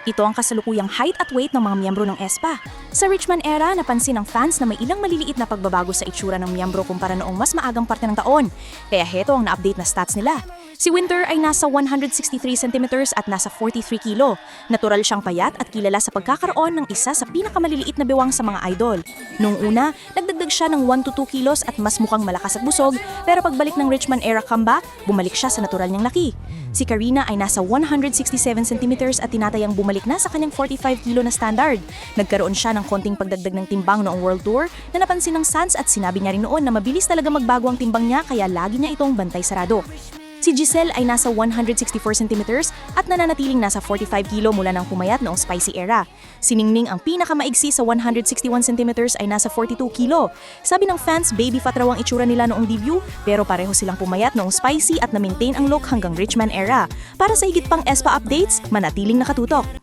Ito ang kasalukuyang height at weight ng mga miyembro ng ESPA. Sa Richman era, napansin ng fans na may ilang maliliit na pagbabago sa itsura ng miyembro kumpara noong mas maagang parte ng taon. Kaya heto ang na-update na stats nila. Si Winter ay nasa 163 cm at nasa 43 kilo. Natural siyang payat at kilala sa pagkakaroon ng isa sa pinakamaliliit na bewang sa mga idol. Noong una, nagdagdag siya ng 1 to 2 kilos at mas mukhang malakas at busog, pero pagbalik ng Richman era comeback, bumalik siya sa natural niyang laki. Si Karina ay nasa 167 cm at tinatayang bumalik na sa kanyang 45 kilo na standard. Nagkaroon siya ng konting pagdagdag ng timbang noong World Tour na napansin ng Suns at sinabi niya rin noon na mabilis talaga magbago ang timbang niya kaya lagi niya itong bantay sarado. Si Giselle ay nasa 164 cm at nananatiling nasa 45 kilo mula nang pumayat noong Spicy era. Si Ningning ang pinakamaigsi sa 161 cm ay nasa 42 kilo. Sabi ng fans, baby fat raw ang itsura nila noong debut, pero pareho silang pumayat noong Spicy at na-maintain ang look hanggang Richman era. Para sa higit pang ESPA updates, manatiling nakatutok.